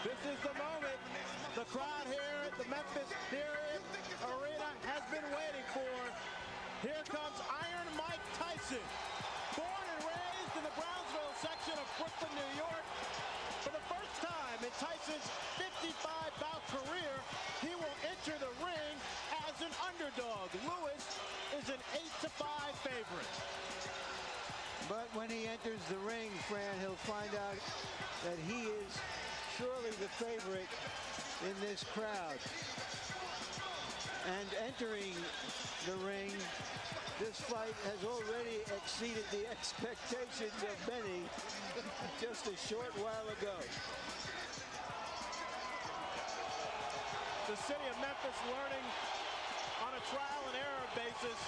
This is the moment the crowd here at the Memphis Arena has been waiting for. Here comes Iron Mike Tyson, born and raised in the Brownsville section of Brooklyn, New York. For the first time in Tyson's 55-bout career, he will enter the ring as an underdog. Lewis is an 8-5 favorite. But when he enters the ring, Fran, he'll find out that he is surely the favorite in this crowd. And entering the ring, this fight has already exceeded the expectations of many just a short while ago. The city of Memphis learning on a trial and error basis.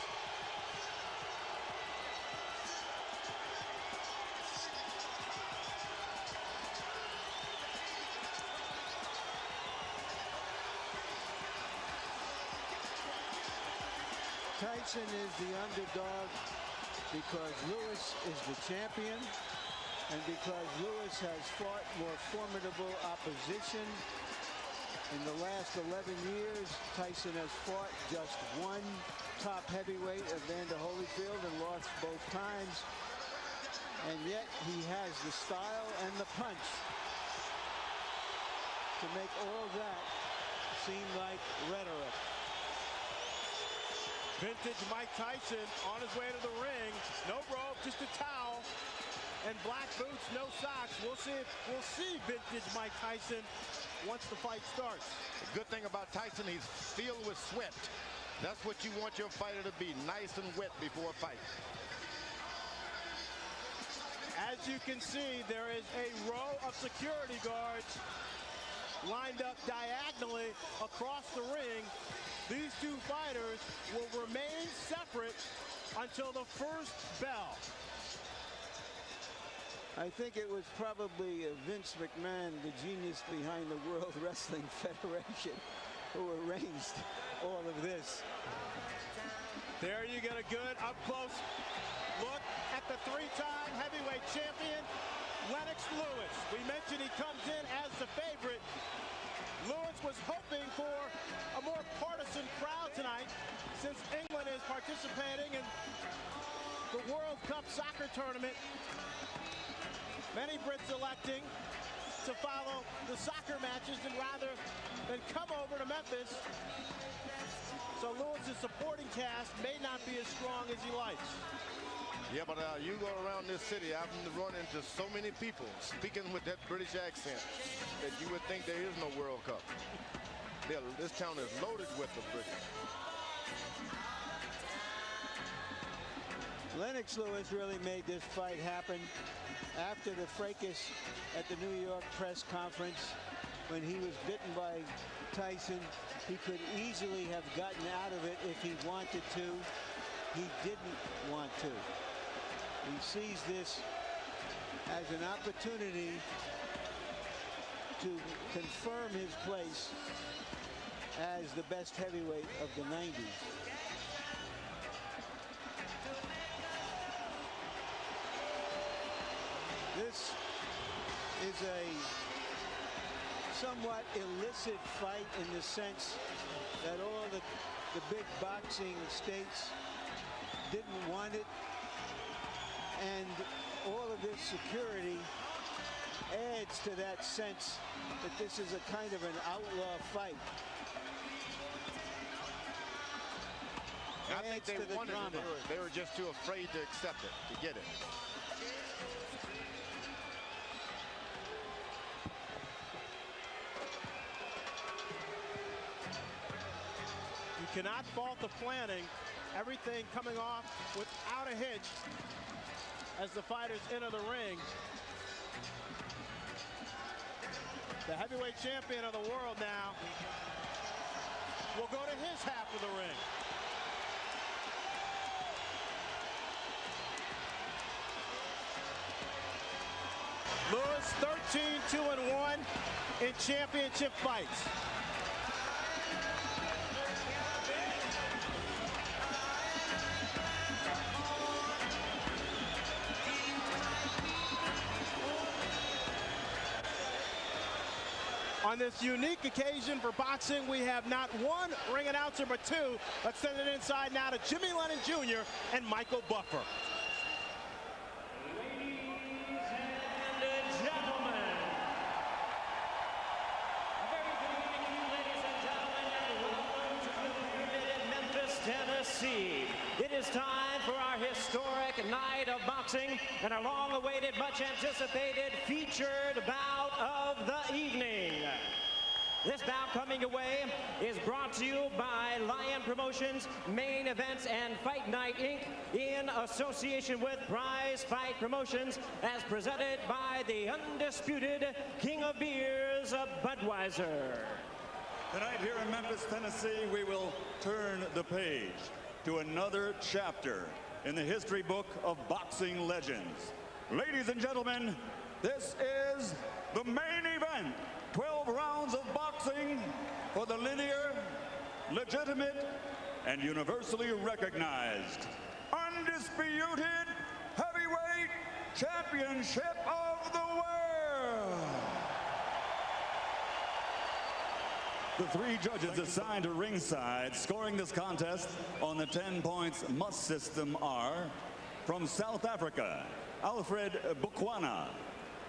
Tyson is the underdog because Lewis is the champion and because Lewis has fought more formidable opposition. In the last 11 years, Tyson has fought just one top heavyweight, Evander Holyfield, and lost both times. And yet he has the style and the punch to make all that seem like rhetoric. Vintage Mike Tyson on his way to the ring. No rope, just a towel. And black boots, no socks. We'll see vintage Mike Tyson once the fight starts. The good thing about Tyson, he's filled with sweat. That's what you want your fighter to be, nice and wet before a fight. As you can see, there is a row of security guards lined up diagonally across the ring. These two fighters will remain separate until the first bell. I think it was probably Vince McMahon, the genius behind the World Wrestling Federation, who arranged all of this. There you get a good up-close look at the three-time heavyweight champion, Lennox Lewis. We mentioned he comes in as the favorite. Lewis was hoping for a more partisan crowd tonight since England is participating in the World Cup soccer tournament. Many Brits electing to follow the soccer matches rather than come over to Memphis. So Lewis's supporting cast may not be as strong as he likes. Yeah, but you go around this city, I've run into so many people speaking with that British accent that you would think there is no World Cup. This town is loaded with the British. Lennox Lewis really made this fight happen after the fracas at the New York press conference when he was bitten by Tyson. He could easily have gotten out of it if he wanted to. He didn't want to. He sees this as an opportunity to confirm his place as the best heavyweight of the 90s. This is a somewhat illicit fight in the sense that all the big boxing states didn't want it, and all of this security adds to that sense that this is a kind of an outlaw fight. I think they wanted it. They were just too afraid to accept it, to get it. You cannot fault the planning. Everything coming off without a hitch as the fighters enter the ring. The heavyweight champion of the world now will go to his half of the ring. Lewis 13-2-1 in championship fights. On this unique occasion for boxing, we have not one ring announcer but two. Let's send it inside now to Jimmy Lennon Jr. and Michael Buffer. Tennessee. It is time for our historic night of boxing and our long-awaited, much-anticipated featured bout of the evening. This bout coming away is brought to you by Lion Promotions, Main Events, and Fight Night, Inc. in association with Prize Fight Promotions, as presented by the undisputed King of Beers, Budweiser. Tonight here in Memphis, Tennessee, we will turn the page to another chapter in the history book of boxing legends. Ladies and gentlemen, this is the main event. 12 rounds of boxing for the linear, legitimate, and universally recognized, undisputed heavyweight championship of the world. The three judges assigned to ringside scoring this contest on the 10 points must system are: from South Africa, Alfred Bukwana;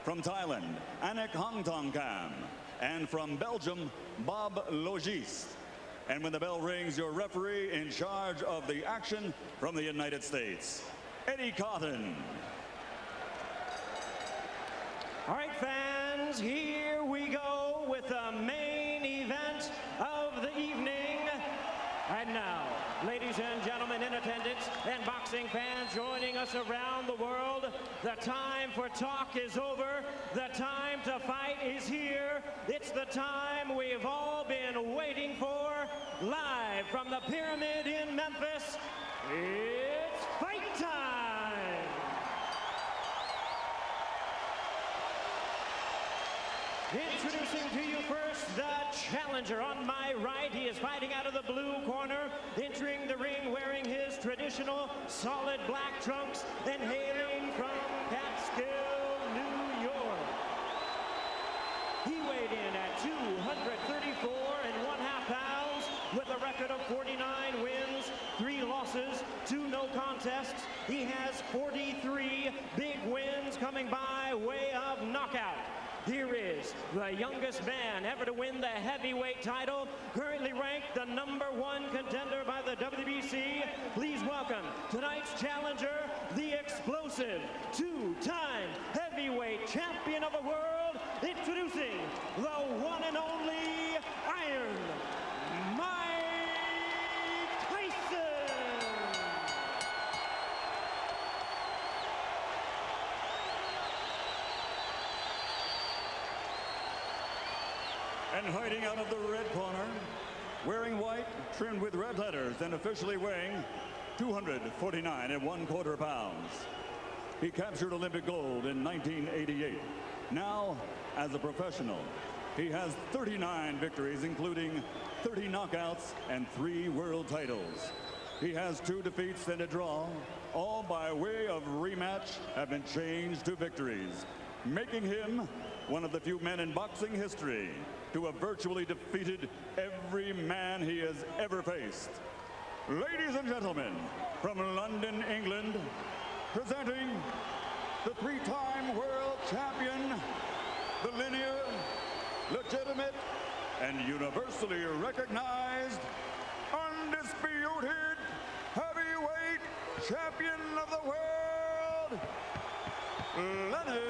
from Thailand, Anik Hongtongkam; and from Belgium, Bob Logis. And when the bell rings, your referee in charge of the action from the United States, Eddie Cotton. All right, fans, here we go with the main event of the evening. And now, ladies and gentlemen in attendance and boxing fans joining us around the world, the time for talk is over. The time to fight is here. It's the time we've all been waiting for. Live from the Pyramid in Memphis, it's fight time! Introducing to you first the challenger. On my right, he is fighting out of the blue corner, entering the ring wearing his traditional solid black trunks and hailing from Catskill, New York. He weighed in at 234 1/2 pounds with a record of 49 wins, 3 losses, 2 no contests. He has 43 big wins coming by way of knockout. Here is the youngest man ever to win the heavyweight title, currently ranked the #1 contender by the WBC. Please welcome tonight's challenger, the explosive 2-time heavyweight champion of the world, introducing the one and only Iron Mike Tyson. And fighting out of the red corner, wearing white, trimmed with red letters, and officially weighing 249 1/4 pounds. He captured Olympic gold in 1988. Now, as a professional, he has 39 victories, including 30 knockouts and 3 world titles. He has 2 defeats and a draw, all by way of rematch have been changed to victories, making him one of the few men in boxing history to have virtually defeated every man he has ever faced. Ladies and gentlemen, from London, England, presenting the 3-time world champion, the linear, legitimate, and universally recognized, undisputed heavyweight champion of the world, Lennox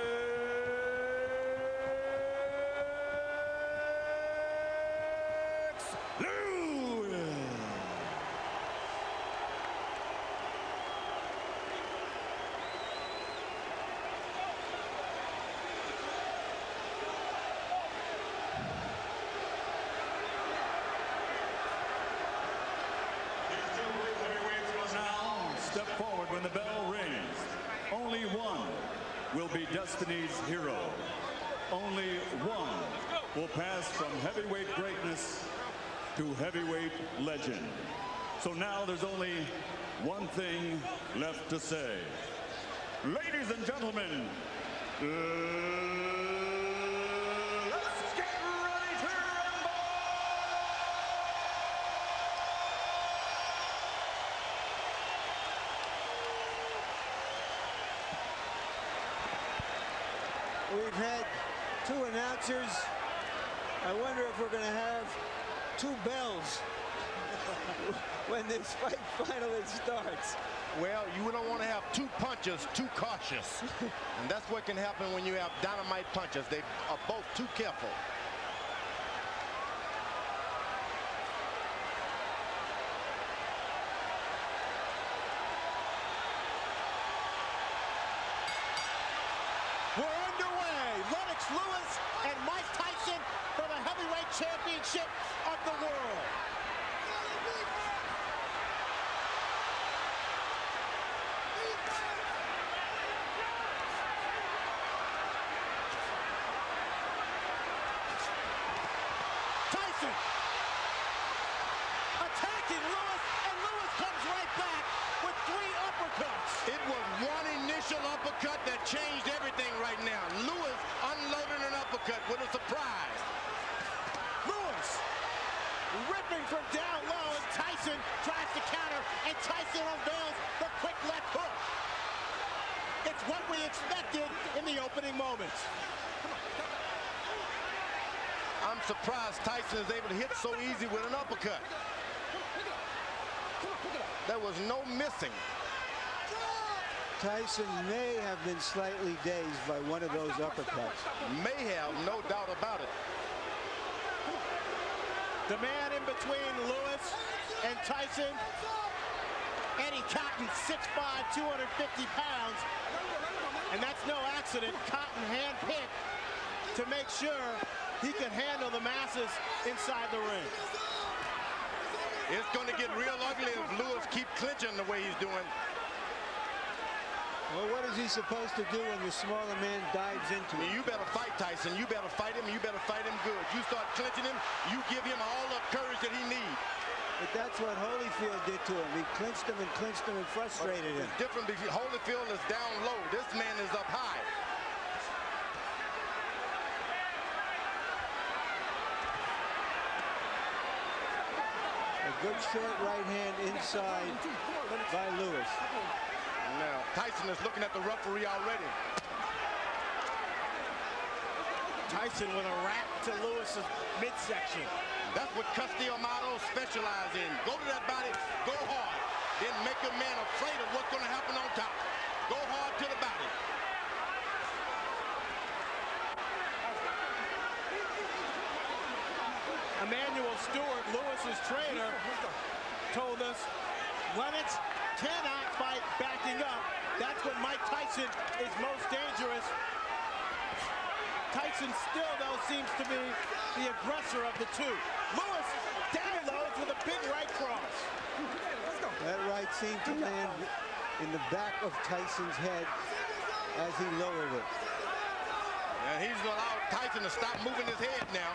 Lewis. Now, step forward when the bell rings. Only one will be Destiny's hero. Only one will pass from heavyweight greatness to heavyweight legend. So now there's only one thing left to say. Ladies and gentlemen, let's get ready to We've had 2 announcers. I wonder if we're going to have 2 bells when this fight finally starts. Well, you don't want to have 2 punchers too cautious. And that's what can happen when you have dynamite punchers. They are both too careful. We're underway. Lennox Lewis and Mike Tyson for the heavyweight championship of the world. Tyson attacking Lewis, and Lewis comes right back with 3 uppercuts. It was one initial uppercut that changed everything right now. Lewis unloaded an uppercut with a surprise. Lewis ripping from down low, and Tyson tries to counter, and Tyson unveils the quick left hook. It's what we expected in the opening moments. I'm surprised Tyson is able to hit so easy with an uppercut. There was no missing. Tyson may have been slightly dazed by one of those uppercuts. May have, no doubt about it. The man in between Lewis and Tyson, Eddie Cotton, 6'5", 250 pounds. And that's no accident. Cotton handpicked to make sure he can handle the masses inside the ring. It's going to get real ugly if Lewis keeps clinching the way he's doing. Well, what is he supposed to do when the smaller man dives into him? You better fight Tyson. You better fight him. You better fight him good. You start clinching him, you give him all the courage that he needs. But that's what Holyfield did to him. He clinched him and frustrated him. It's different because Holyfield is down low. This man is up high. A good short right hand inside by Lewis. Now, Tyson is looking at the referee already. Tyson with a rap to Lewis's midsection. That's what Castillo specialize in. Go to that body, go hard. Then make a man afraid of what's going to happen on top. Go hard to the body. Emmanuel Stewart, Lewis's trainer, told us Lennox cannot fight backing up. That's when Mike Tyson is most dangerous. Tyson still, though, seems to be the aggressor of the 2. Lewis downloads with a big right cross. That right seemed to land in the back of Tyson's head as he lowered it. And he's allowed Tyson to stop moving his head now.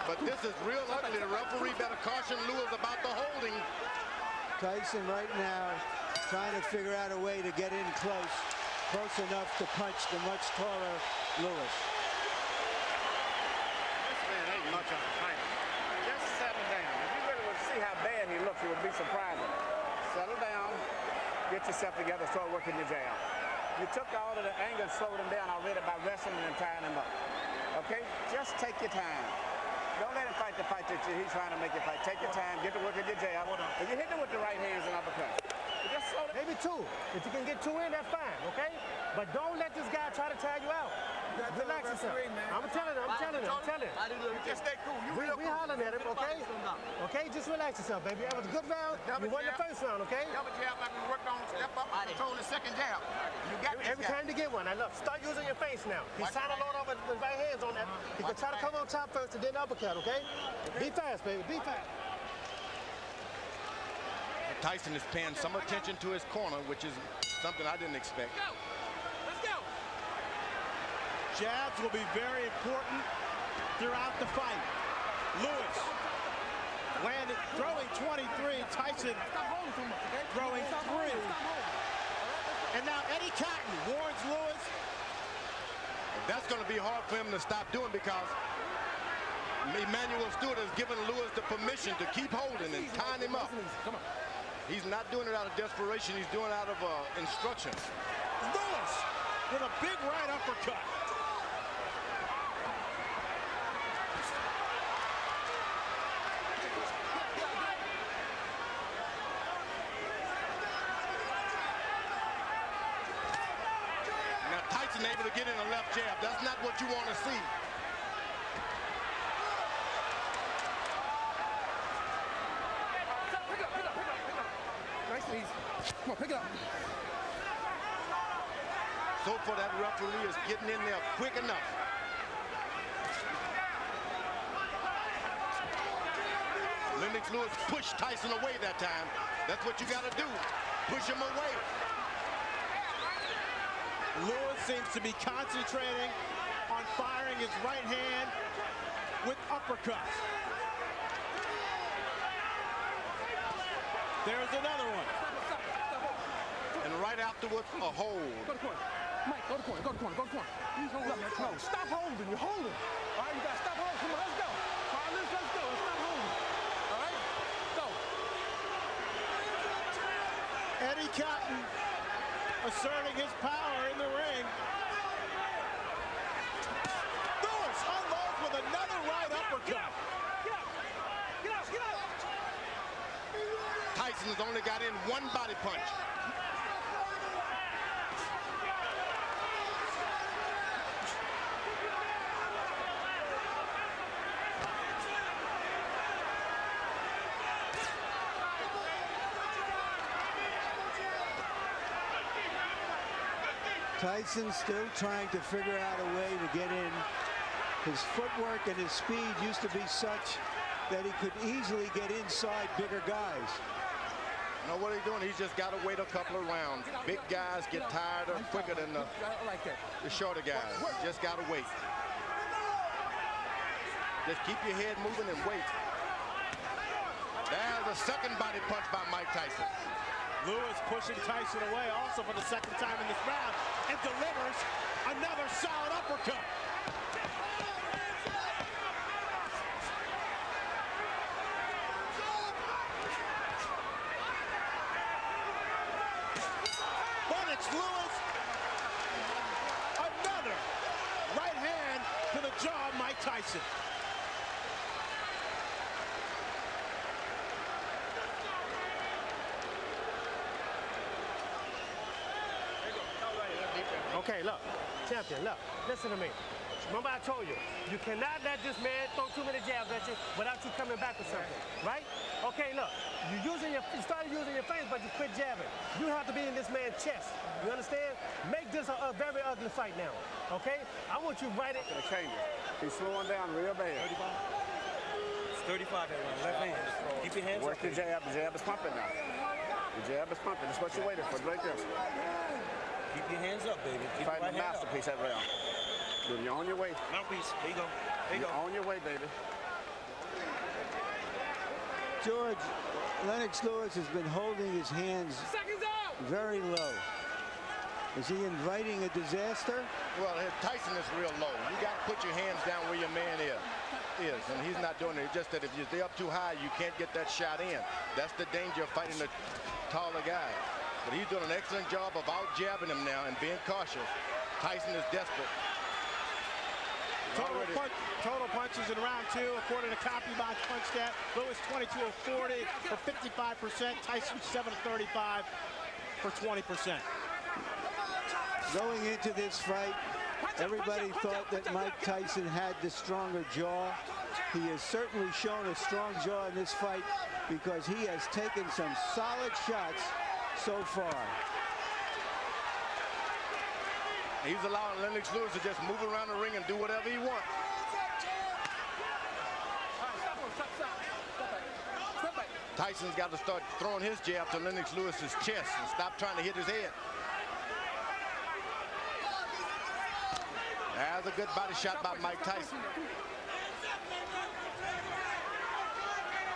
But this is real ugly. The referee better caution Lewis about the holding. Tyson right now trying to figure out a way to get in close enough to punch the much taller Lewis. This man ain't much of a fighter. Just settle down. If you really would see how bad he looks, it would be surprising. Settle down, get yourself together, start working your jab. You took all of the anger and slowed him down already by wrestling and tying him up. Okay? Just take your time. Don't let him fight the fight that he's trying to make you fight. Take your time, get to work with your jab. And you hit him with the right hands and uppercut. Just slow down. Maybe 2. If you can get 2 in, that's fine, okay? But don't let this guy try to tag you out. Relax yourself. I'm telling him. Just stay cool. We hollering at him, okay? Okay, just relax yourself, baby. That was a good round. You won the first round, okay? Double jab like we worked on, step up, control the second jab. You got this Every guy. time you get one, I love. Start using your face now. He's trying to load up with his right hands on that. He can try to come on top first and then uppercut, okay? Be fast, baby. Be fast. Tyson is paying some attention to his corner, which is something I didn't expect. Let's go. Jabs will be very important throughout the fight. Lewis landed, throwing 23. Tyson throwing 3. And now Eddie Cotton warns Lewis. That's going to be hard for him to stop doing because Emmanuel Stewart has given Lewis the permission to keep holding and tying him up. He's not doing it out of desperation. He's doing it out of instruction. Lewis with a big right uppercut. Now Tyson able to get in a left jab. That's not what you want to see. Nice and easy. Come on, pick it up. So far, that referee is getting in there quick enough. Lennox Lewis pushed Tyson away that time. That's what you got to do. Push him away. Lewis seems to be concentrating on firing his right hand with uppercuts. There's another one. And right afterwards, a hold. Go to corner. Mike, go to corner, go to corner, go to corner. He's holding. No, stop holding. You're holding. All right, you got to stop holding. Come on, let's go. All right, let's go. Let's stop holding. All right, go. Eddie Cotton asserting his power in the ring. Lewis unloads with another right uppercut. Get out, get out. Tyson has only got in one body punch. Tyson still trying to figure out a way to get in. His footwork and his speed used to be such that he could easily get inside bigger guys. You know what he's doing? He's just got to wait a couple of rounds. Big guys get tired quicker than the shorter guys. You just got to wait. Just keep your head moving and wait. There's the second body punch by Mike Tyson. Lewis pushing Tyson away also for the second time in this round and delivers another solid uppercut. Lennox Lewis, another right hand to the jaw of Mike Tyson. Okay, look, champion, look, listen to me. Remember I told you, you cannot let this man throw too many jabs at you without you coming back with something, right? Okay, look, you started using your face, but you quit jabbing. You have to be in this man's chest. You understand? Make this a very ugly fight now, okay? I want you right at... He's slowing down real bad. 35 at one, left hand. Keep your hands Work up. the jab. The jab is pumping now. The jab is pumping. That's what you're waiting for. Right there. Keep your hands up, baby. Keep Fighting your the right hand up. masterpiece that round. Then you're on your way. Mouthpiece. There you go. There you You're go. on your way, baby. George, Lennox Lewis has been holding his hands very low. Is he inviting a disaster? Well, Tyson is real low. You got to put your hands down where your man is, and he's not doing it. It's just that if you're up too high, you can't get that shot in. That's the danger of fighting the taller guy. But he's doing an excellent job of out-jabbing him now and being cautious. Tyson is desperate. Total punches in round two, according to CompuBox Punch Stat. Lewis 22 of 40 for 55%. Tyson 7 of 35 for 20%. Going into this fight, everybody thought that Mike Tyson had the stronger jaw. He has certainly shown a strong jaw in this fight because he has taken some solid shots so far. He's allowing Lennox Lewis to just move around the ring and do whatever he wants. Tyson's got to start throwing his jab to Lennox Lewis's chest and stop trying to hit his head. That's a good body shot by Mike Tyson.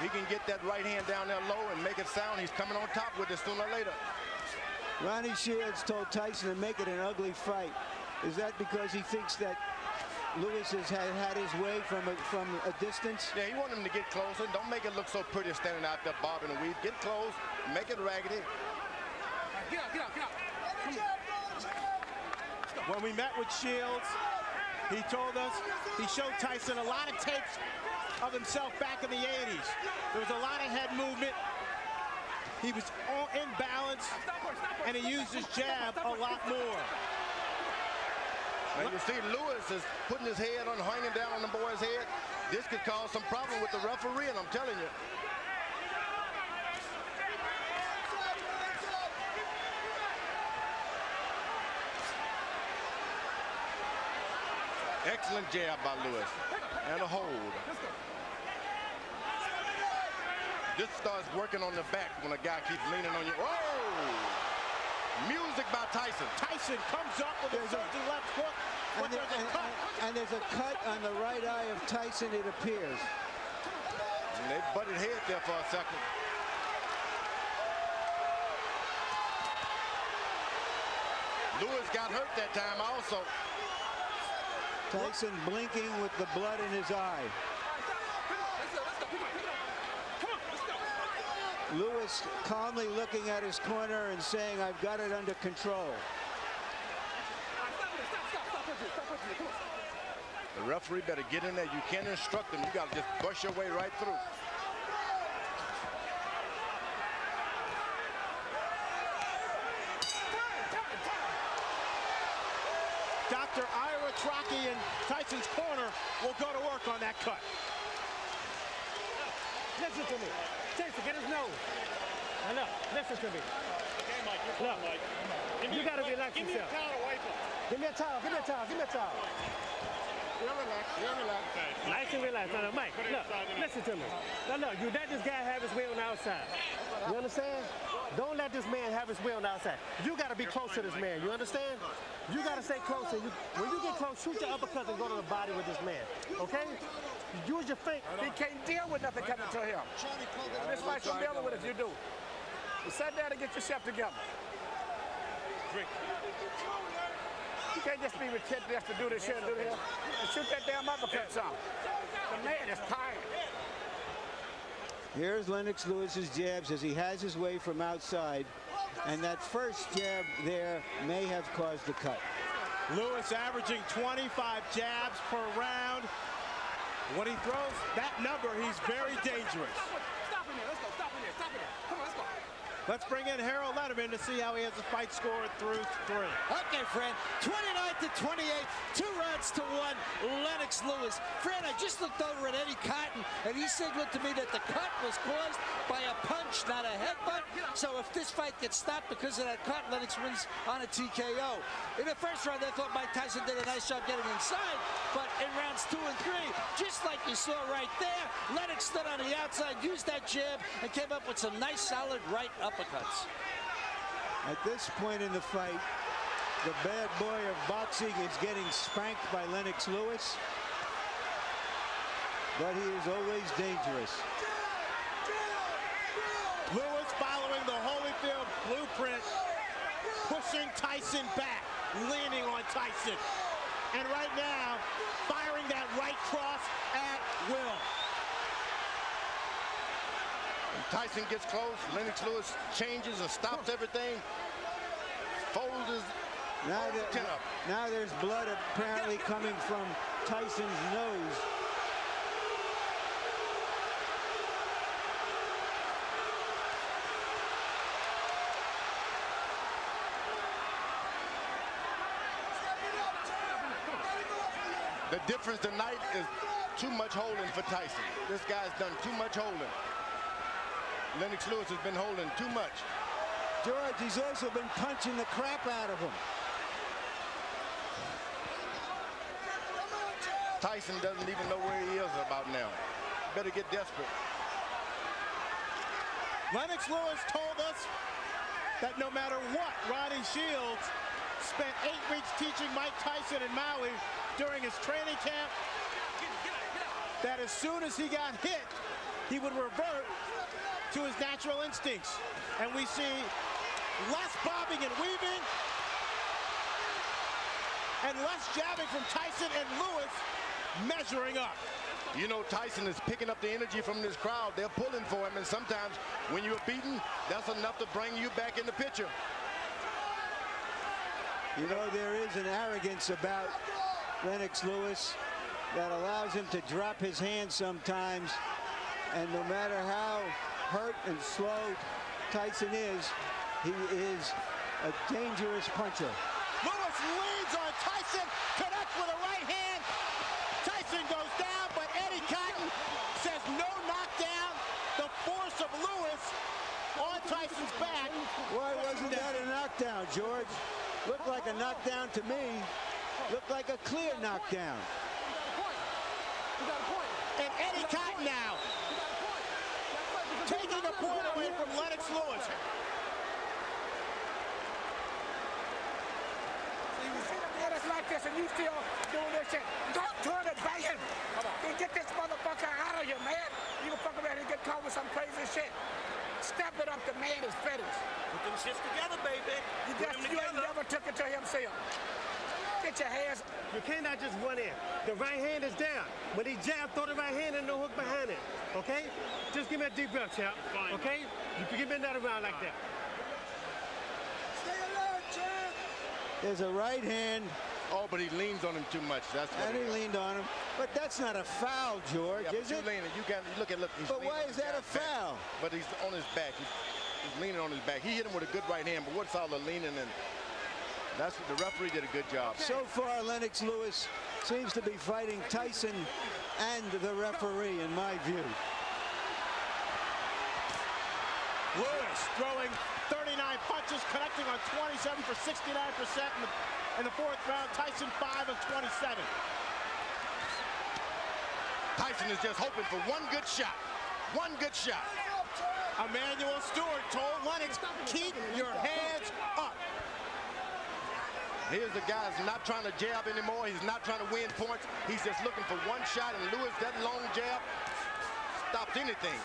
He can get that right hand down there low and make it sound. He's coming on top with it sooner or later. Ronnie Shields told Tyson to make it an ugly fight. Is that because he thinks that Lewis has had his way from a distance? Yeah, he wants him to get closer. Don't make it look so pretty standing out there bobbing and weave. Get close, make it raggedy. When we met with Shields, he told us he showed Tyson a lot of tapes of himself back in the 80s. There was a lot of head movement. He was all in balance, and he used his jab a lot more. And you see Lewis is putting his head on, hanging down on the boy's head. This could cause some problem with the referee, and I'm telling you. Excellent jab by Lewis. And a hold. This starts working on the back when a guy keeps leaning on you. Whoa! Music by Tyson. Tyson comes up with a surging left hook. And there's a cut on the right eye of Tyson, it appears. And they butted heads there for a second. Lewis got hurt that time also. Tyson blinking with the blood in his eye. Lewis calmly looking at his corner and saying, I've got it under control. The referee better get in there. You can't instruct him. You got to just push your way right through. Dr. Ira Trocchi in Tyson's corner will go to work on that cut. Listen to me. Tyson, get his nose. Now look, listen to me. Okay, Mike, you're look, Mike. You got to relax Give me yourself. a towel to wipe him. Give me a towel, give me a towel, give me a towel. You're relaxed. Okay. Nice and relaxed. Now, Mike, look, listen to me. Now, look, you let this guy have his way on the outside. You understand? Don't let this man have his way on the outside. You got to be close to this man. You understand? You got to stay closer. When you get close, shoot your uppercuts and go to the body with this man. Okay? Use your feet. He can't deal with nothing coming to him. This fight's gonna deal with it if you do. You sit down and get yourself together. You can't just be retentive just to do this shit and do this. And shoot that damn uppercut some. The man is tired. Here's Lennox Lewis's jabs as he has his way from outside. And that first jab there may have caused the cut. Lewis averaging 25 jabs per round. When he throws that number, he's very dangerous. Stop in there. Let's go. Stop in there. Stop in there. Come on, let's go. Let's bring in Harold Letterman to see how he has the fight scored through 3. Okay, Fred, 29-28, 2 rounds to 1, Lennox Lewis. Fred, I just looked over at Eddie Cotton, and he signaled to me that the cut was caused by a punch, not a headbutt. So if this fight gets stopped because of that cut, Lennox wins on a TKO. In the first round, I thought Mike Tyson did a nice job getting inside, but in rounds 2 and 3, just like you saw right there, Lennox stood on the outside, used that jab, and came up with some nice, solid right uppercuts. At this point in the fight, the bad boy of boxing is getting spanked by Lennox Lewis, but he is always dangerous. Lewis following the Holyfield blueprint, pushing Tyson back, leaning on Tyson. And right now, firing that right cross at will. Tyson gets close. Lennox Lewis changes and stops everything. Folds his chin up. Now there's blood apparently coming from Tyson's nose. The difference tonight is too much holding for Tyson. This guy's done too much holding. Lennox Lewis has been holding too much. George, he's also been punching the crap out of him. Tyson doesn't even know where he is about now. Better get desperate. Lennox Lewis told us that no matter what, Ronnie Shields spent 8 weeks teaching Mike Tyson in Maui during his training camp, that as soon as he got hit, he would revert to his natural instincts. And we see less bobbing and weaving and less jabbing from Tyson, and Lewis measuring up. You know, Tyson is picking up the energy from this crowd. They're pulling for him, and sometimes when you're beaten, that's enough to bring you back in the picture. You know, there is an arrogance about Lennox Lewis that allows him to drop his hands sometimes. And no matter how hurt and slow Tyson is, he is a dangerous puncher. Lewis leads on Tyson, connects with a right hand. Tyson goes down, but Eddie Cotton says no knockdown. The force of Lewis on Tyson's back. Why wasn't that a knockdown, George? Looked like a knockdown to me. Looked like a clear knockdown. And Eddie Cotton now taking a point away from Lennox Lewis. It's like this, and you still doing this shit. Don't turn it, banging. Then get this motherfucker out of here, man. You can fuck around and get caught with some crazy shit. Step it up, the man is finished. Put them shits together, baby. You ain't never took it to himself. Get your hands. You cannot just run in. The right hand is down. When he jab, throw the right hand and no hook behind it. Okay? Just give me a deep breath, champ. Okay? You can give me another round like that. Stay alert, champ. There's a right hand. Oh, but he leans on him too much. That's what And he leaned on him. But that's not a foul, George, Yeah, is but it? you can't look at he's But leaning why on is his that a guy's back. foul? But he's on his back. He's leaning on his back. He hit him with a good right hand, but what's all the leaning and that's what the referee did a good job. So far, Lennox Lewis seems to be fighting Tyson and the referee, in my view. Lewis throwing 39 punches, connecting on 27 for 69% in the fourth round. Tyson 5 of 27. Tyson is just hoping for one good shot. One good shot. Emmanuel Stewart told Lennox, keep your hands up. Here's the guy who's not trying to jab anymore. He's not trying to win points. He's just looking for one shot, and Lewis, that long jab stopped anything.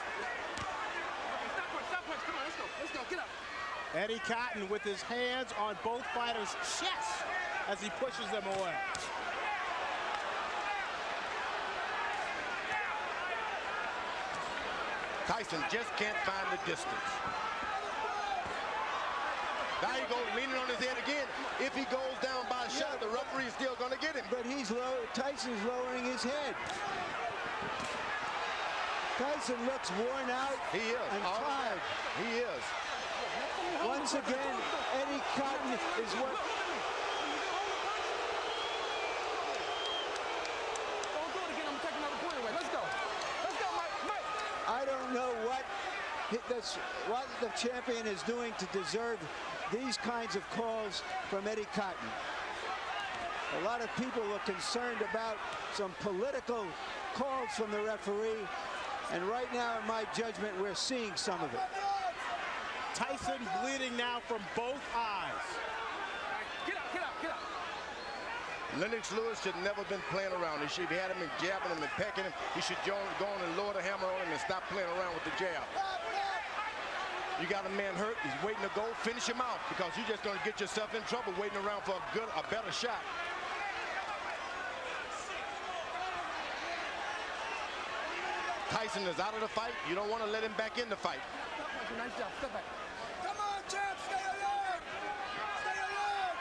Let's go, get up. Eddie Cotton with his hands on both fighters' chests as he pushes them away. Tyson just can't find the distance. Now he goes leaning on his head again. If he goes down by a shot, the referee is still going to get him. But Tyson's lowering his head. Tyson looks worn out He is. and tired. He is. Once again, Eddie Cotton is what... Don't do it again. I'm taking another point away. Let's go. Let's go, Mike. I don't know what the champion is doing to deserve these kinds of calls from Eddie Cotton. A lot of people were concerned about some political calls from the referee, and right now, in my judgment, we're seeing some of it. Tyson bleeding now from both eyes. Get up. Lennox Lewis should never been playing around. He should have had him and jabbing him and pecking him. He should go on and lower the hammer on him and stop playing around with the jab. You got a man hurt. He's waiting to go. Finish him out, because you're just going to get yourself in trouble waiting around for a better shot. Tyson is out of the fight. You don't want to let him back in the fight. Nice job. Step back. Come on, champ. Stay alert. Stay alert.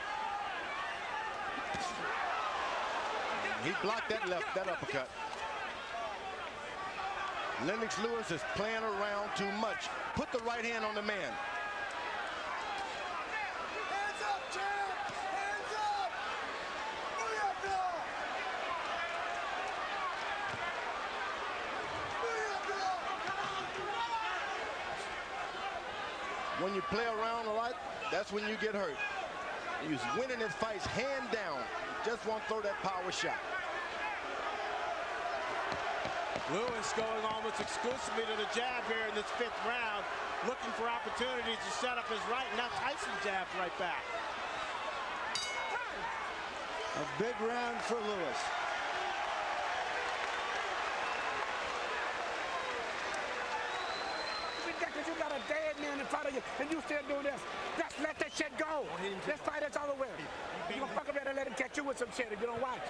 He blocked that uppercut. Lennox Lewis is playing around too much. Put the right hand on the man. Hands up, champ. Hands up. When you play around a lot, that's when you get hurt. He's winning his fights hand down. Just won't throw that power shot. Lewis going almost exclusively to the jab here in this fifth round, looking for opportunities to set up his right. Now Tyson jabs right back. A big round for Lewis. You got a dead man in front of you, and you still doing this. Just let that shit go. This fight is all over. You gonna fuck around and let him catch you with some shit if you don't watch.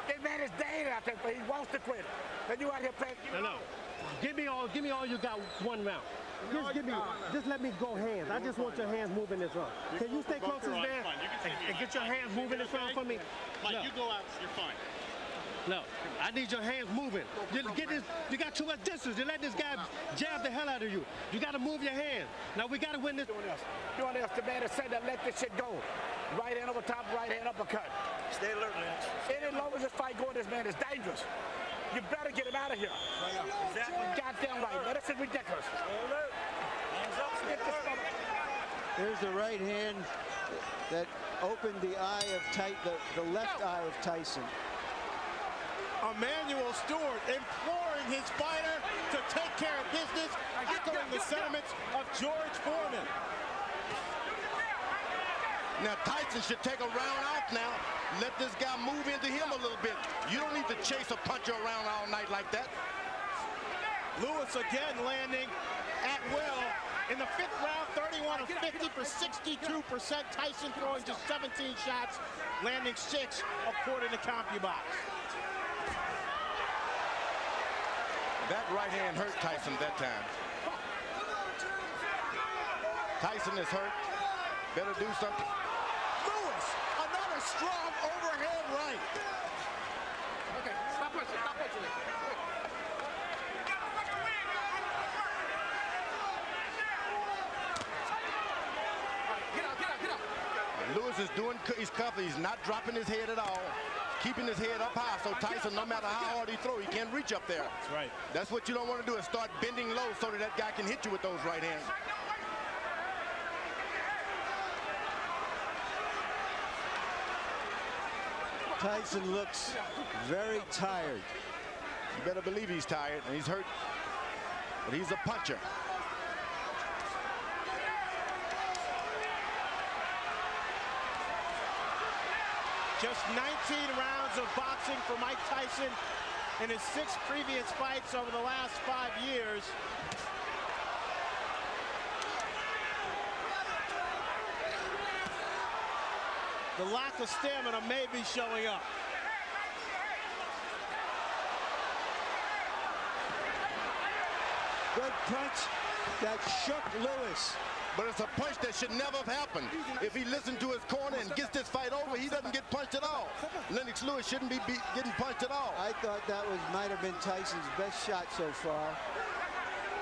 This man is dead out there, but he wants to quit. And you out here playing. No. Give me all you got one round. Just let me go hands. I just want your hands moving this round. Can you stay close to this man? and get your hands moving in front for me. Mike, Look. you go out. You're fine. Look, I need your hands moving. You got too much distance. You let this guy jab the hell out of you. You got to move your hands. Now we got to win this. Doing else, the man that said that let this shit go. Right hand over top, right hand uppercut. Stay alert, Lennox. Any longer this fight going, this man is dangerous. You better get him out of here. Exactly. Goddamn right. Now, this is ridiculous. Stay alert. Hands up, stay alert. There's the right hand that opened the eye of the left eye of Tyson. Emmanuel Stewart imploring his fighter to take care of business, echoing the sentiments of George Foreman. Now Tyson should take a round off now. Let this guy move into him a little bit. You don't need to chase a puncher around all night like that. Lewis again landing at will. In the 5th round, 31 of 50 for 62%. Tyson throwing just 17 shots, landing 6 according to CompuBox. That right hand hurt Tyson that time. Tyson is hurt. Better do something. Lewis, another strong overhand right. Okay, stop pushing, stop pushing. Get out. Lewis is doing his cover. He's not dropping his head at all. Keeping his head up high, so Tyson, no matter how hard he throws, he can't reach up there. That's right. That's what you don't want to do, is start bending low so that guy can hit you with those right hands. Tyson looks very tired. You better believe he's tired and he's hurt, but he's a puncher. Just 19 rounds of boxing for Mike Tyson in his 6 previous fights over the last 5 years. The lack of stamina may be showing up. Good punch that shook Lewis. But it's a punch that should never have happened. If he listened to his corner and gets this fight over, he doesn't get punched at all. Lennox Lewis shouldn't be getting punched at all. I thought that might have been Tyson's best shot so far,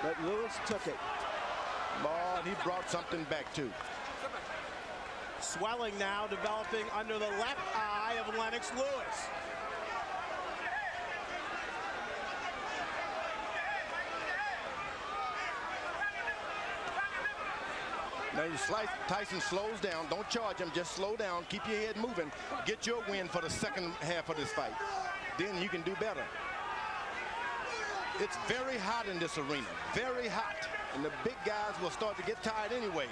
but Lewis took it. Boy, he brought something back too. Swelling now developing under the left eye of Lennox Lewis. Now Tyson slows down. Don't charge him. Just slow down. Keep your head moving. Get your win for the second half of this fight. Then you can do better. It's very hot in this arena. Very hot. And the big guys will start to get tired anyway.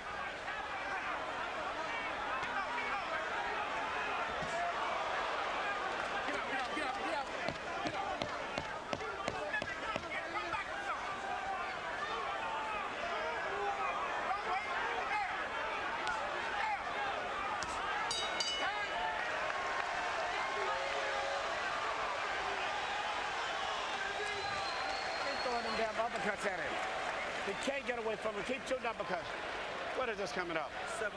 Uppercuts at him. He can't get away from him. Keep shooting uppercuts. What is this coming up? 7-8.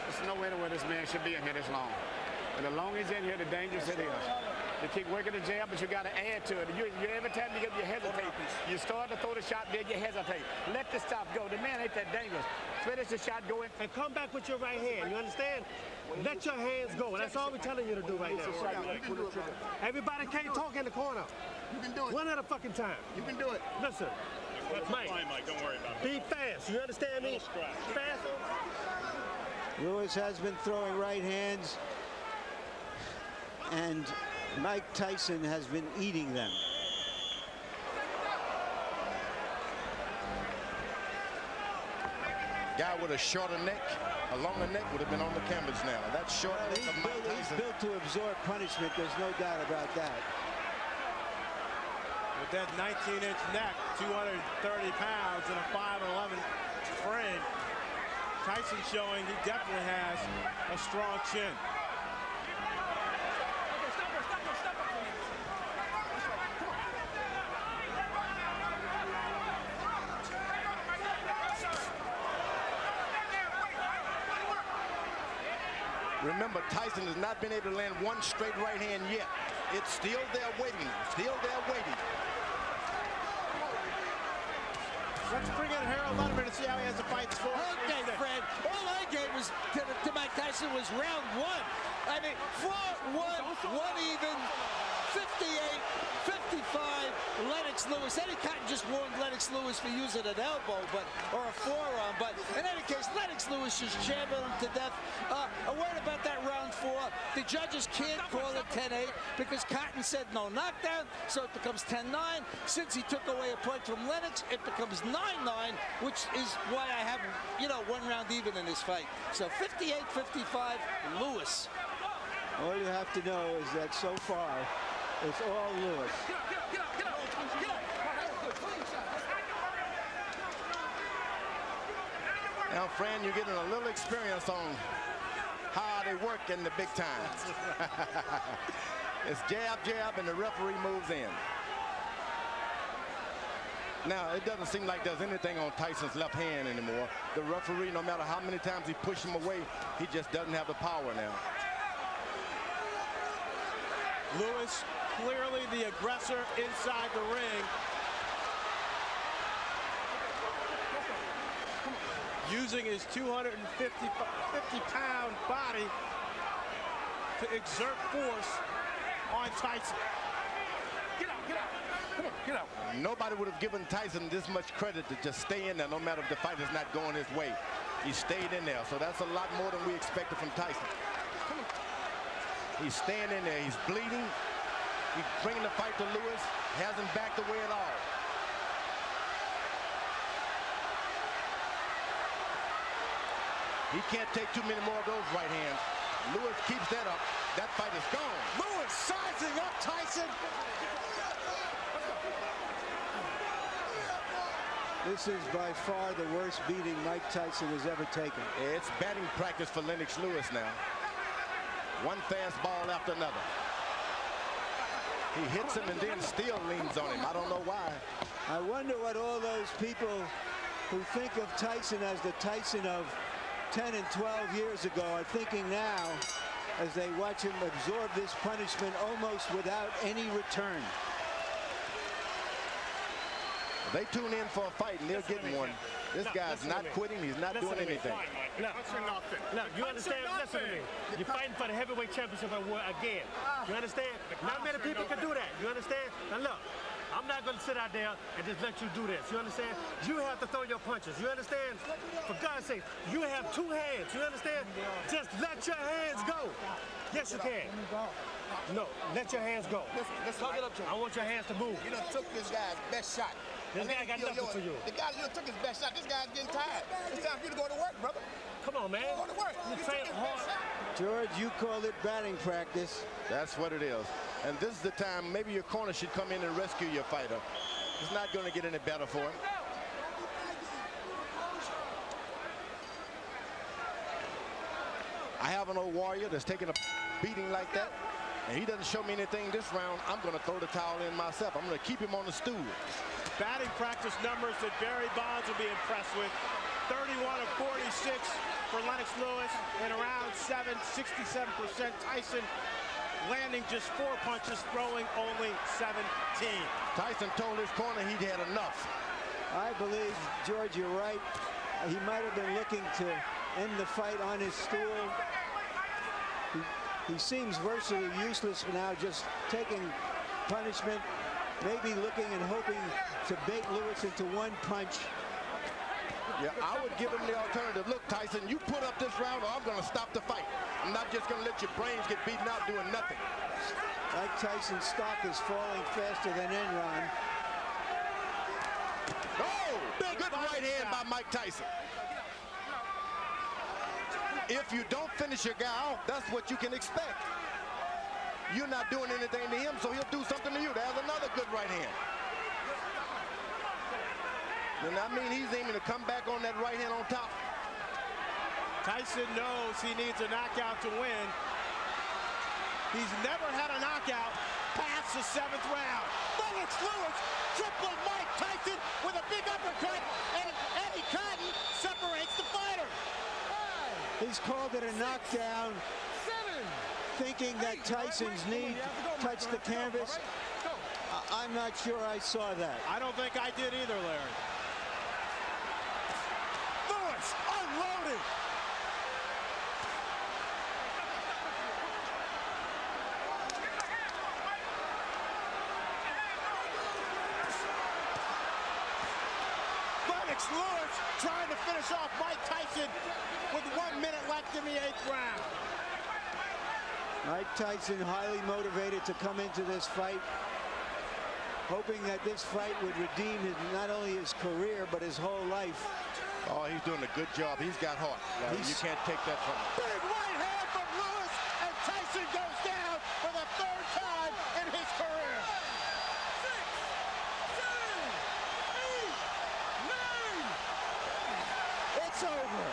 There's no way where this man should be in here this long. And the longer he's in here, the dangerous it is. You keep working the jab, but you got to add to it. Every time you hesitate, you start to throw the shot, then you hesitate. Let the stop go. The man ain't that dangerous. Finish the shot, go in. And come back with your right hand. You understand? Let your hands go. That's all we're telling you to do right now. Everybody can't talk in the corner. You can do it. One at a fucking time. You can do it. Listen, Mike, Don't worry about it. be fast. You understand me? Fast. Lewis has been throwing right hands, and Mike Tyson has been eating them. Guy with a shorter neck, a longer neck would have been on the canvas now. That short neck of Mike He's Tyson. built to absorb punishment. There's no doubt about that. With that 19-inch neck, 230 pounds, and a 5'11" frame, Tyson showing he definitely has a strong chin. Remember, Tyson has not been able to land one straight right hand yet. It's still there waiting, still there waiting. Let's bring in Harold Letterman to see how he has the fights for. Okay, Fred. All I gave was to Mike Tyson was round one. I mean, 4-1, one even, 58, 55, Lennox Lewis. Eddie Cotton just warned Lennox Lewis for using an elbow, or a forearm. But in any case, Lennox Lewis just jammed him to death. A word about that round 4. The judges can't call it 10-8 because Cotton said no knockdown, so it becomes 10-9. Since he took away a point from Lennox, it becomes 9-9, which is why I have, one round even in this fight. So 58-55, Lewis. All you have to know is that so far, it's all Lewis. Now, Fran, you're getting a little experience on how they work in the big times. It's jab, jab, and the referee moves in. Now, it doesn't seem like there's anything on Tyson's left hand anymore. The referee, no matter how many times he pushes him away, he just doesn't have the power now. Lewis, clearly the aggressor inside the ring. Using his 250-pound body to exert force on Tyson. Get out, get out. Come on, get out. Nobody would have given Tyson this much credit to just stay in there no matter if the fight is not going his way. He stayed in there, so that's a lot more than we expected from Tyson. He's staying in there. He's bleeding. He's bringing the fight to Lewis. Hasn't backed away at all. He can't take too many more of those right hands. Lewis keeps that up. That fight is gone. Lewis sizing up Tyson. This is by far the worst beating Mike Tyson has ever taken. It's batting practice for Lennox Lewis now. One fastball after another. He hits him and then still leans on him. I don't know why. I wonder what all those people who think of Tyson as the Tyson of 10 and 12 years ago are thinking now as they watch him absorb this punishment almost without any return. They tune in for a fight and they're getting one. This guy's not quitting. He's not doing anything. Look, you understand? Listen to me. You're fighting for the heavyweight championship again. You understand? Not many people can do that. You understand? Now look, I'm not going to sit out there and just let you do this. You understand? You have to throw your punches. You understand? For God's sake, you have 2 hands. You understand? Just let your hands go. Yes, you can. No, let your hands go. Let's talk it up to him. I want your hands to move. You done took this guy's best shot. This guy got nothing for you. The guy you took his best shot. This guy's getting tired. It's time for you to go to work, brother. Come on, man. Go to work. You train hard. George, you called it batting practice. That's what it is. And this is the time maybe your corner should come in and rescue your fighter. It's not going to get any better for him. I have an old warrior that's taking a beating like that, and he doesn't show me anything this round. I'm going to throw the towel in myself. I'm going to keep him on the stool. Batting practice numbers that Barry Bonds will be impressed with. 31 of 46 for Lennox Lewis in round 7, 67%. Tyson landing just 4 punches, throwing only 17. Tyson told his corner he'd had enough. I believe, George, you're right. He might have been looking to end the fight on his stool. He seems virtually useless now, just taking punishment, maybe looking and hoping to bait Lewis into one punch. Yeah, I would give him the alternative. Look, Tyson, you put up this round or I'm going to stop the fight. I'm not just going to let your brains get beaten out doing nothing. Mike Tyson's stock is falling faster than Enron. Oh, good right hand by Mike Tyson. If you don't finish your guy out, that's what you can expect. You're not doing anything to him, so he'll do something to you. There's another good right hand. And I mean, he's aiming to come back on that right hand on top. Tyson knows he needs a knockout to win. He's never had a knockout past the 7th round. Lennox Lewis tripled Mike Tyson with a big uppercut, and Eddie Cotton separates the fighter. He's called it a knockdown, thinking that Tyson's knee touched the canvas. I'm not sure I saw that. I don't think I did either, Larry. Lewis unloaded. Lennox Lewis trying to finish off Mike Tyson with 1 minute left in the 8th round. Mike Tyson highly motivated to come into this fight, hoping that this fight would redeem not only his career, but his whole life. Oh, he's doing a good job. He's got heart. You can't take that from him. Big right hand from Lewis, and Tyson goes down for the 3rd time in his career. 6, 7, 8, 9. It's over.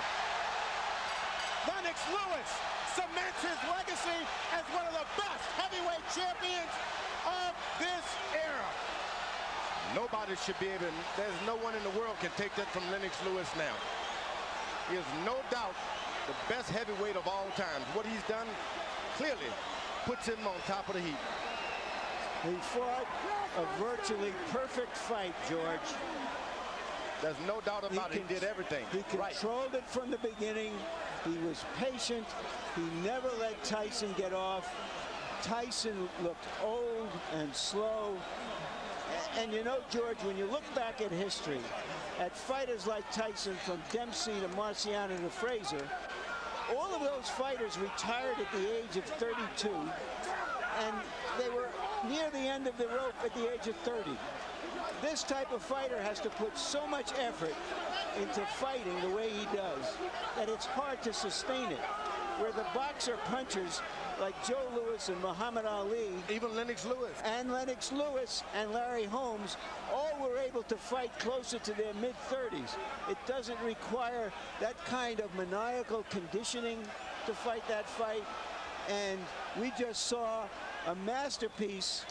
Lennox Lewis cements his legacy as one of the best heavyweight champions of this era. Nobody should be able to, there's no one in the world can take that from Lennox Lewis now. He is no doubt the best heavyweight of all time. What he's done clearly puts him on top of the heap. He fought a virtually perfect fight, George. There's no doubt about it. He did everything. He controlled it from the beginning. He was patient. He never let Tyson get off. Tyson looked old and slow. And you know, George, when you look back at history, at fighters like Tyson, from Dempsey to Marciano to Frazier, all of those fighters retired at the age of 32, and they were near the end of the rope at the age of 30. This type of fighter has to put so much effort into fighting the way he does that it's hard to sustain it. Where the boxer punchers like Joe Louis and Muhammad Ali, even Lennox Lewis and Larry Holmes, all were able to fight closer to their mid-30s. It doesn't require that kind of maniacal conditioning to fight that fight. And we just saw a masterpiece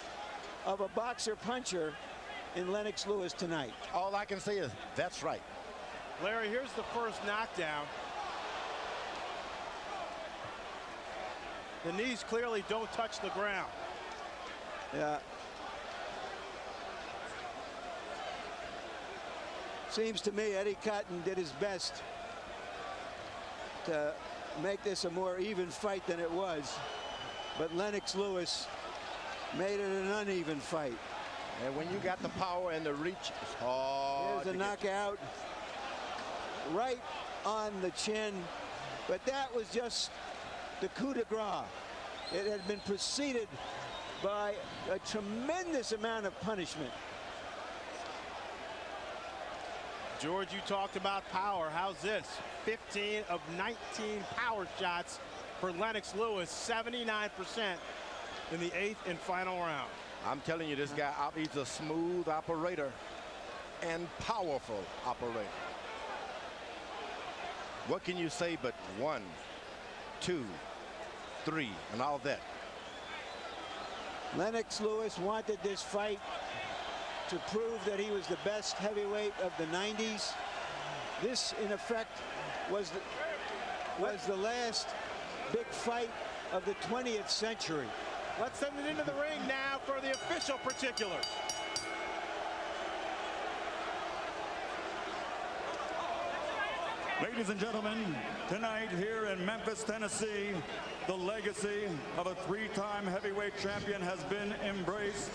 of a boxer puncher in Lennox Lewis tonight. All I can say is that's right. Larry, here's the first knockdown. The knees clearly don't touch the ground. Yeah. Seems to me Eddie Cotton did his best to make this a more even fight than it was. But Lennox Lewis made it an uneven fight. And when you got the power and the reach, it's hard. Here's a knockout right on the chin. But that was just the coup de grace. It had been preceded by a tremendous amount of punishment. George, you talked about power. How's this? 15 of 19 power shots for Lennox Lewis, 79% in the 8th and final round. I'm telling you, this guy, he's a smooth operator and powerful operator. What can you say but 1, 2, 3, and all that? Lennox Lewis wanted this fight to prove that he was the best heavyweight of the 90s. This, in effect, was the last big fight of the 20th century. Let's send it into the ring now for the official particulars. Ladies and gentlemen, tonight here in Memphis, Tennessee, the legacy of a 3-time heavyweight champion has been embraced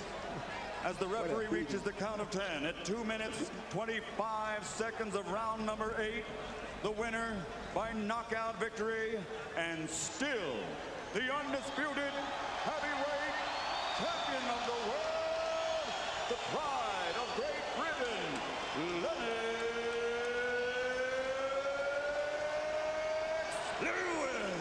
as the referee reaches the count of 10 at 2 minutes, 25 seconds of round number 8. The winner by knockout victory, and still the undisputed heavyweight champion of the world, the pride of Great Britain, Lennox Lewis.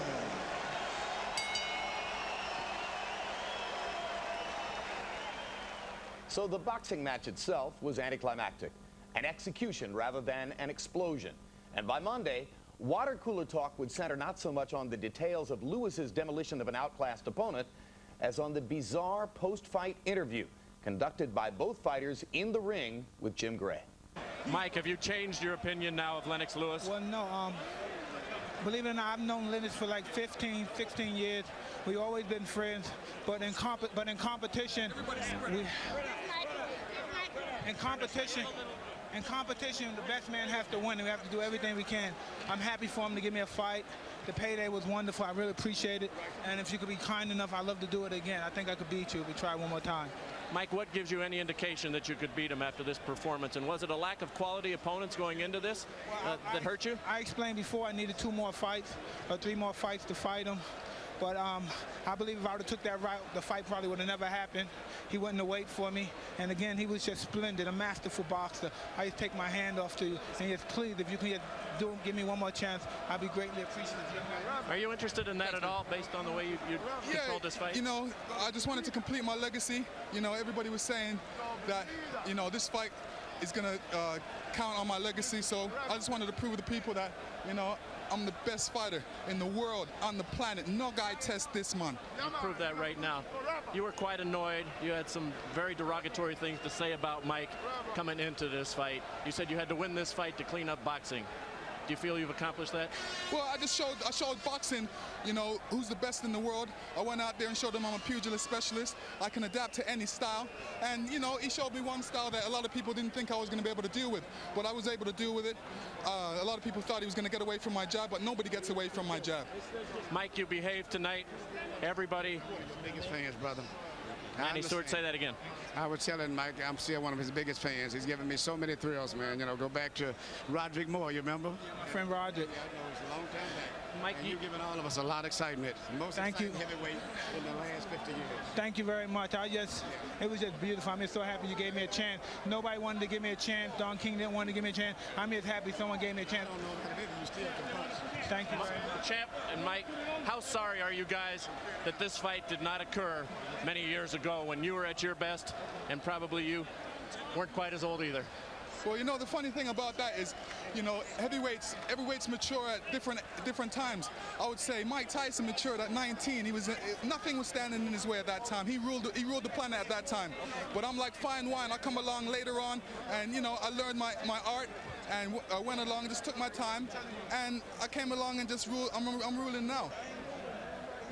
So the boxing match itself was anticlimactic, an execution rather than an explosion. And by Monday, water cooler talk would center not so much on the details of Lewis's demolition of an outclassed opponent as on the bizarre post-fight interview conducted by both fighters in the ring with Jim Gray. Mike, have you changed your opinion now of Lennox Lewis? Well, no, believe it or not, I've known Lennox for like 15, 16 years. We've always been friends, but in competition, in competition, the best man has to win, and we have to do everything we can. I'm happy for him to give me a fight. The payday was wonderful. I really appreciate it. And if you could be kind enough, I'd love to do it again. I think I could beat you if we try one more time. Mike, what gives you any indication that you could beat him after this performance? And was it a lack of quality opponents going into this that hurt you? I explained before I needed 2 more fights or 3 more fights to fight him. But I believe if I would have took that route, the fight probably would have never happened. He wouldn't have waited for me. And again, he was just splendid, a masterful boxer. I just take my hand off to you. And just please, if you can give me one more chance, I'd be greatly appreciative. Are you interested in that at all, based on the way you controlled this fight? You know, I just wanted to complete my legacy. You know, everybody was saying that, you know, this fight is going to count on my legacy. So I just wanted to prove to the people that, you know, I'm the best fighter in the world, on the planet. No guy tests this, man. You proved that right now. You were quite annoyed. You had some very derogatory things to say about Mike coming into this fight. You said you had to win this fight to clean up boxing. Do you feel you've accomplished that? Well, I showed boxing, you know, who's the best in the world. I went out there and showed them I'm a pugilist specialist. I can adapt to any style. And, you know, he showed me one style that a lot of people didn't think I was going to be able to deal with. But I was able to deal with it. A lot of people thought he was going to get away from my jab, but nobody gets away from my jab. Mike, you behaved tonight. Everybody. Biggest fans, brother. Manny Stewart, say that again. I was telling Mike, I'm still one of his biggest fans. He's given me so many thrills, man. You know, go back to Roderick Moore, you remember? My friend Roderick. Yeah, I know, it's a long time back. Mike, you've given all of us a lot of excitement. Most exciting heavyweight in the last 50 years. Thank you very much. It was just beautiful. I'm just so happy you gave me a chance. Nobody wanted to give me a chance. Don King didn't want to give me a chance. I'm just happy someone gave me a chance. I don't know what it is. You still can punch. Thank you very much. Champ and Mike, how sorry are you guys that this fight did not occur many years ago when you were at your best, and probably you weren't quite as old either? Well, you know, the funny thing about that is, you know, heavyweights mature at different times. I would say Mike Tyson matured at 19. Nothing was standing in his way at that time. He ruled the planet at that time. But I'm like fine wine. I come along later on, and, you know, I learned my art, and I went along, just took my time, and I came along and just ruled. I'm ruling now.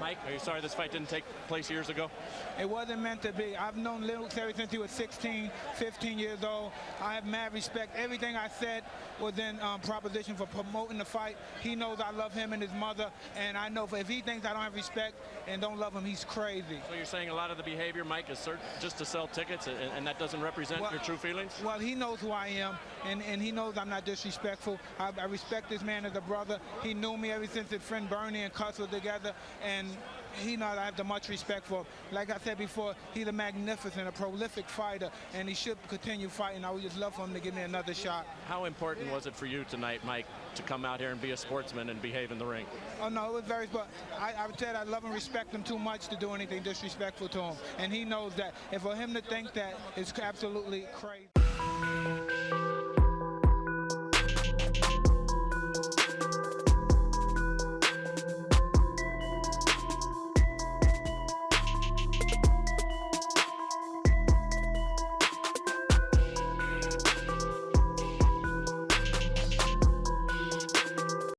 Mike, are you sorry this fight didn't take place years ago? It wasn't meant to be. I've known Lennox ever since he was 16, 15 years old. I have mad respect. Everything I said was in proposition for promoting the fight. He knows I love him and his mother, and I know if he thinks I don't have respect and don't love him, he's crazy. So you're saying a lot of the behavior, Mike, is just to sell tickets, and that doesn't represent your true feelings? Well, he knows who I am, and he knows I'm not disrespectful. I respect this man as a brother. He knew me ever since his friend Bernie and Cuss were together, and he knows I have the much respect for him. Like I said before, he's a magnificent, a prolific fighter, and he should continue fighting. I would just love for him to give me another shot. How important was it for you tonight, Mike, to come out here and be a sportsman and behave in the ring? Oh, no, it was very, but I said I love and respect him too much to do anything disrespectful to him. And he knows that. And for him to think that is absolutely crazy.